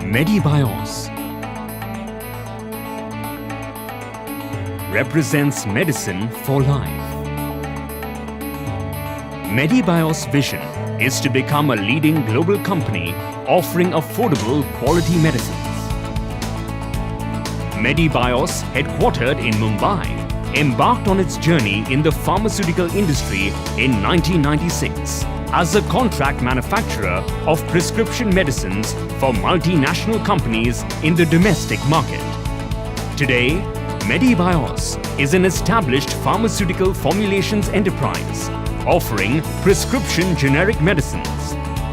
Medibios represents medicine for life. Medibios' vision is to become a leading global company offering affordable quality medicines. Medibios, headquartered in Mumbai, embarked on its journey in the pharmaceutical industry in 1996 as a contract manufacturer of prescription medicines for multinational companies in the domestic market. Today, Medibios is an established pharmaceutical formulations enterprise offering prescription generic medicines,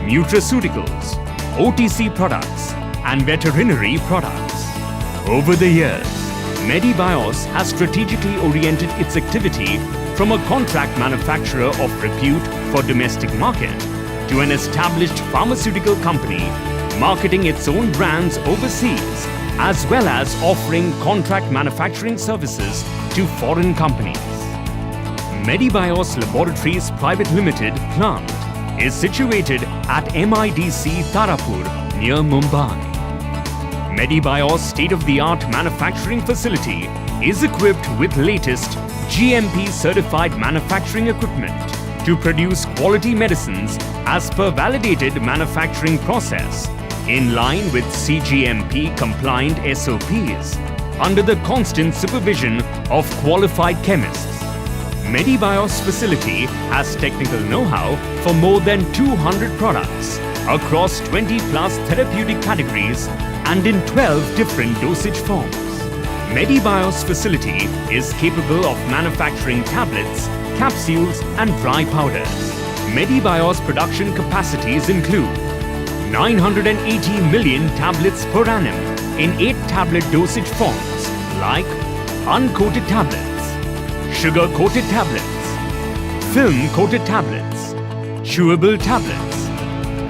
nutraceuticals, OTC products, and veterinary products. Over the years, Medibios has strategically oriented its activity from a contract manufacturer of repute for domestic market to an established pharmaceutical company marketing its own brands overseas as well as offering contract manufacturing services to foreign companies. Medibios Laboratories Private Limited plant is situated at MIDC Tarapur near Mumbai. Medibios state-of-the-art manufacturing facility is equipped with latest GMP certified manufacturing equipment to produce quality medicines as per validated manufacturing process in line with CGMP compliant SOPs under the constant supervision of qualified chemists. Medibios facility has technical know-how for more than 200 products across 20 plus therapeutic categories and in 12 different dosage forms. Medibios facility is capable of manufacturing tablets, capsules and dry powders. Medibios production capacities include 980 million tablets per annum in 8 tablet dosage forms like uncoated tablets, sugar-coated tablets, film-coated tablets, chewable tablets,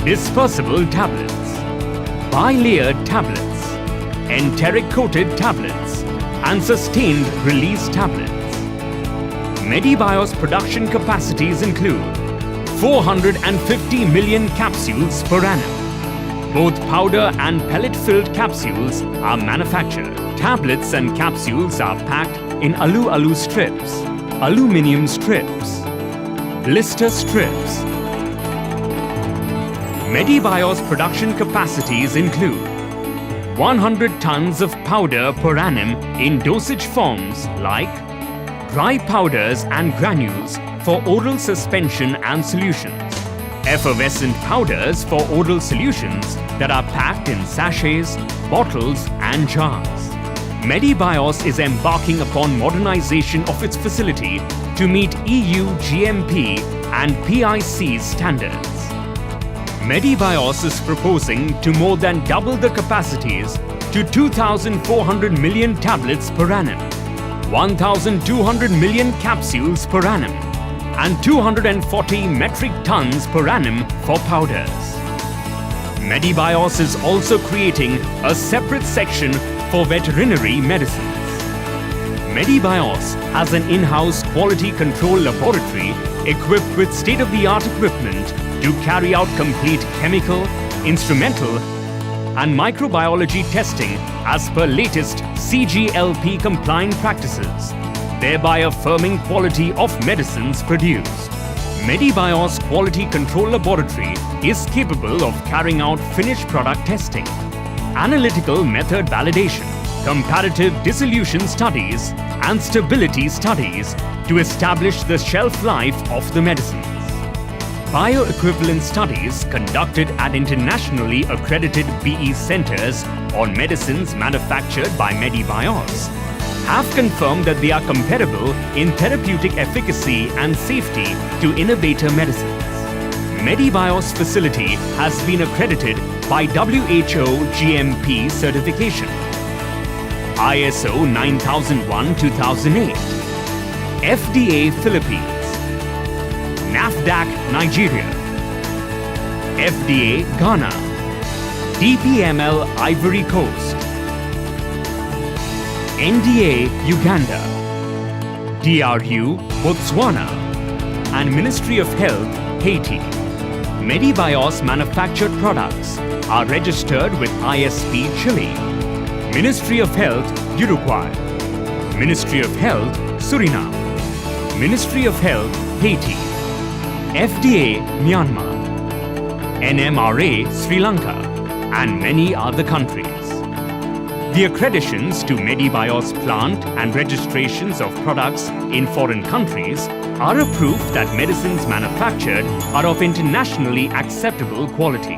dispersible tablets, bi-layered tablets, enteric-coated tablets, and sustained-release tablets. Medibios production capacities include 450 million capsules per annum. Both powder and pellet-filled capsules are manufactured. Tablets and capsules are packed in alu strips, aluminium strips, blister strips. Medibios production capacities include 100 tons of powder per annum in dosage forms like dry powders and granules for oral suspension and solutions, effervescent powders for oral solutions that are packed in sachets, bottles and jars. Medibios is embarking upon modernization of its facility to meet EU GMP and PIC standards. Medibios is proposing to more than double the capacities to 2,400 million tablets per annum, 1,200 million capsules per annum, and 240 metric tons per annum for powders. Medibios is also creating a separate section for veterinary medicines. Medibios has an in-house quality control laboratory equipped with state-of-the-art equipment to carry out complete chemical, instrumental, and microbiology testing as per latest CGLP compliant practices, thereby affirming quality of medicines produced. Medibios Quality Control Laboratory is capable of carrying out finished product testing, analytical method validation, comparative dissolution studies, and stability studies to establish the shelf life of the medicines. Bioequivalence studies conducted at internationally accredited BE centers on medicines manufactured by Medibios have confirmed that they are comparable in therapeutic efficacy and safety to innovator medicines. Medibios facility has been accredited by WHO GMP certification, ISO 9001-2008, FDA Philippines, NAFDAC Nigeria, FDA Ghana, DPML Ivory Coast, NDA Uganda, DRU Botswana, and Ministry of Health Haiti. Medibios manufactured products are registered with ISP Chile, Ministry of Health Uruguay, Ministry of Health Suriname, Ministry of Health Haiti, FDA Myanmar, NMRA Sri Lanka, and many other countries. The accreditations to Medibios plant and registrations of products in foreign countries are a proof that medicines manufactured are of internationally acceptable quality.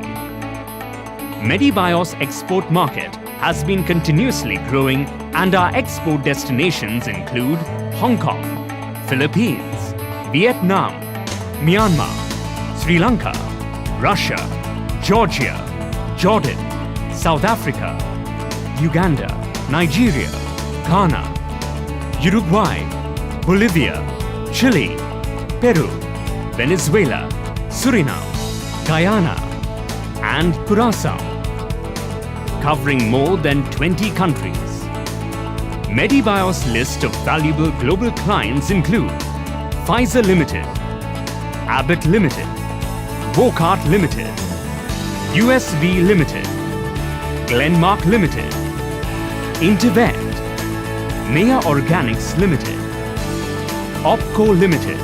Medibios export market has been continuously growing, and our export destinations include Hong Kong, Philippines, Vietnam, Myanmar, Sri Lanka, Russia, Georgia, Jordan, South Africa, Uganda, Nigeria, Ghana, Uruguay, Bolivia, Chile, Peru, Venezuela, Suriname, Guyana, and Curaçao, covering more than 20 countries. Medibios' list of valuable global clients include Pfizer Limited, Abbot Limited, Wockhart Limited, USV Limited, Glenmark Limited, Intervet, Maya Organics Limited, Opco Limited,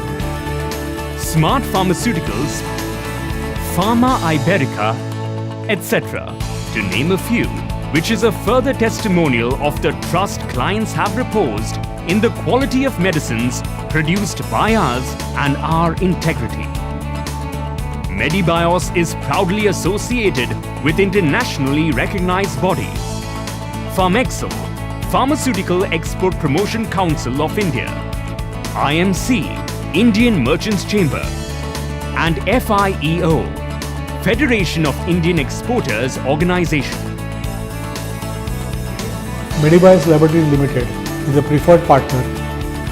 Smart Pharmaceuticals, Pharma Iberica, etc., to name a few, which is a further testimonial of the trust clients have reposed in the quality of medicines produced by us and our integrity. Medibios is proudly associated with internationally recognized bodies: Pharmexal, Pharmaceutical Export Promotion Council of India, IMC, Indian Merchants Chamber, and FIEO, Federation of Indian Exporters Organization. Medibios Laboratories Limited is a preferred partner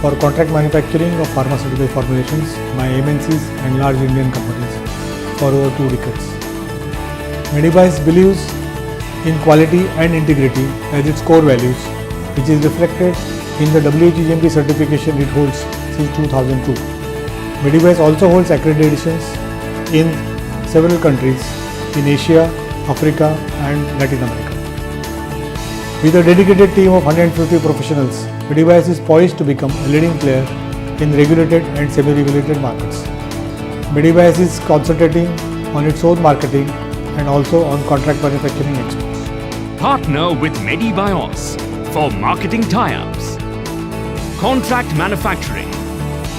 for contract manufacturing of pharmaceutical formulations by MNCs and large Indian companies for over 2 decades. Medibios believes in quality and integrity as its core values, which is reflected in the WHO GMP certification it holds since 2002. Medibios also holds accreditations in several countries in Asia, Africa, and Latin America. With a dedicated team of 150 professionals, Medibios is poised to become a leading player in regulated and semi-regulated markets. Medibios is concentrating on its own marketing and also on contract manufacturing exports. Partner with Medibios for marketing tie-ups, contract manufacturing,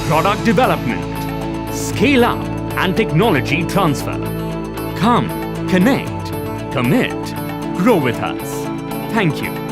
product development, scale-up and technology transfer. Come, connect, commit, grow with us. Thank you.